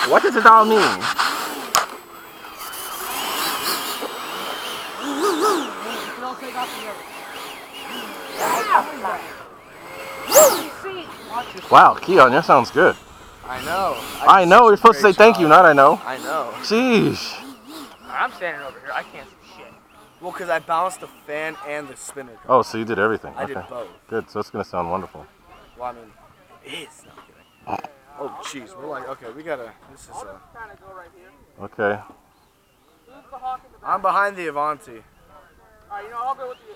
What does it all mean? Wow, Keon, that sounds good. I know. I know. You're supposed to say thank you, not I know. I know. Sheesh. I'm standing over here. I can't see shit. Well, because I balanced the fan and the spinner. Oh, so you did everything. I okay. did both. Good. So it's gonna sound wonderful. Well, I mean, it is. Not kidding. Oh, jeez. We're like, okay, we gotta. This is Okay. I'm behind the Avanti. I'll go with you.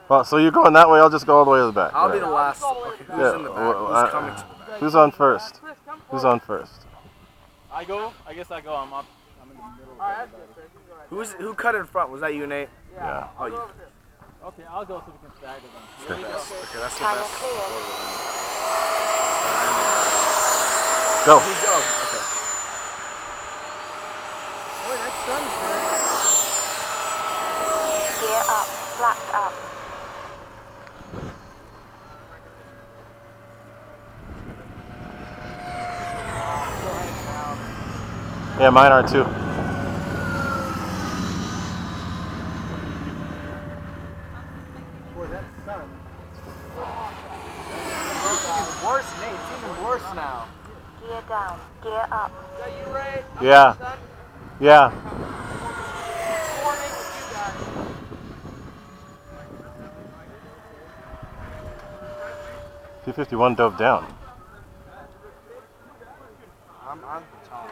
Well, so you're going that way. I'll just go all the way to the back. I'll right. be the last. Okay, who's in the back? Who's coming to the back? Who's on first? Who's on first? I go. I guess I go. I'm up. I'm in the middle of everybody. Who cut in front? Was that you, Nate? Yeah. Oh, you. Okay, I'll go so we can stagger them. Okay, that's the best. Go. Who's go? Okay. Boy, that sun's good. Gear up, flaps up. Yeah, mine are too. Boy, that sun. It's worse, Nate. It's even worse now. Gear down, gear up. Is that you, Ray? Yeah. Yeah. Morning with you guys. P51 dove down. I'm on the top.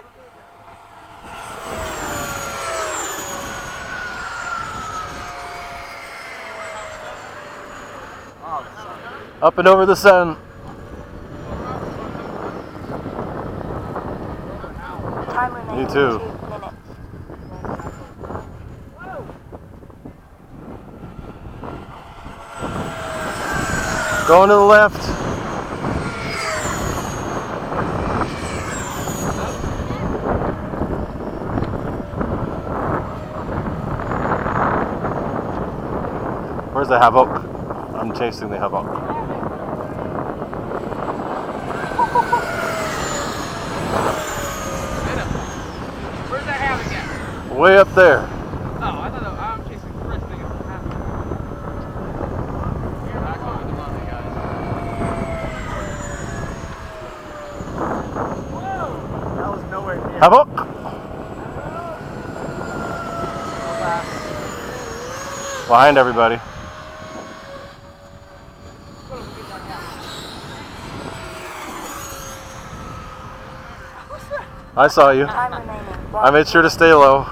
Oh, the sun. Up and over the sun. Time remaining Me too. 2 minutes. Going to the left. Where's the Havoc? I'm chasing the Havoc. Where's that Havoc at? Way up there. Oh, I thought I'm chasing Chris thinking it's Havoc. You're not going with the money, guys. Whoa! That was nowhere near. Havoc. Behind everybody. I saw you. Time remaining I made sure to stay low.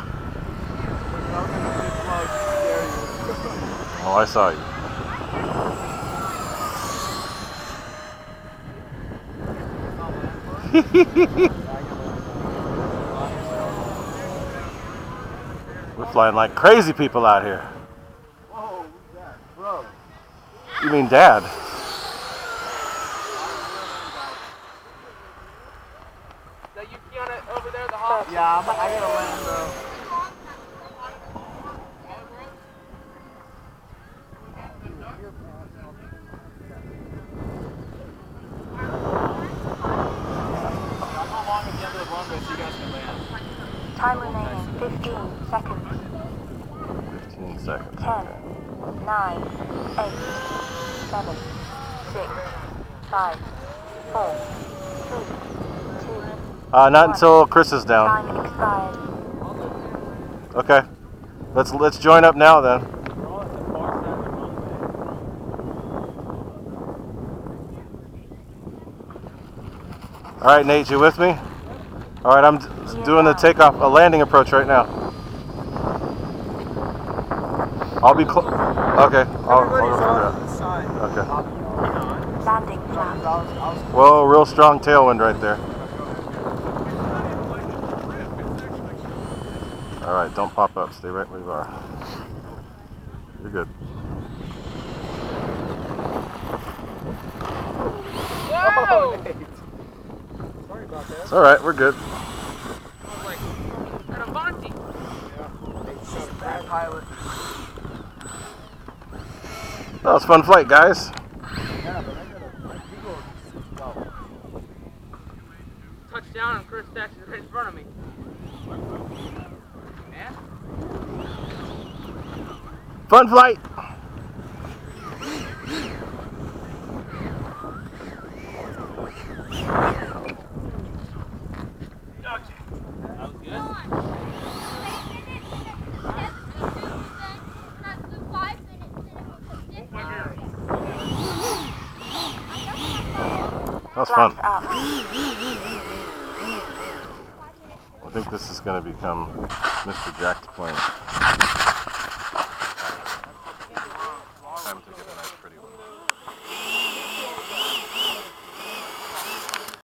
Oh, I saw you. We're flying like crazy people out here. Whoa, who's that? Bro. You mean Dad? Is that you, Kiana, over there, the hawk? Yeah, I gotta land though. I'm along at the end of the runway so you guys can land. Time remaining 15 seconds. 15 seconds. 10, 9, 8, 7, 6, 5, 4, 3, 2. Not until Chris is down. Time expired. Okay. Let's join up now then. We're all at the far side of the runway. All right, Nate, you with me? All right, I'm doing the takeoff, a landing approach right now. I'll be okay. I'll go for the side. that. Okay. Landing flaps. Whoa, real strong tailwind right there. All right, don't pop up. Stay right where you are. You're good. Whoa! Sorry about that. It's all right. We're good. I was like, an Avanti. She's a bad pilot. That was a fun flight, guys. Yeah, but I gotta. People. Well. Touch touch down and Chris Dash is right in front of me. Man. Fun flight! That was good. That was fun. Flaps up. I think this is going to become Mr. Jack's plane.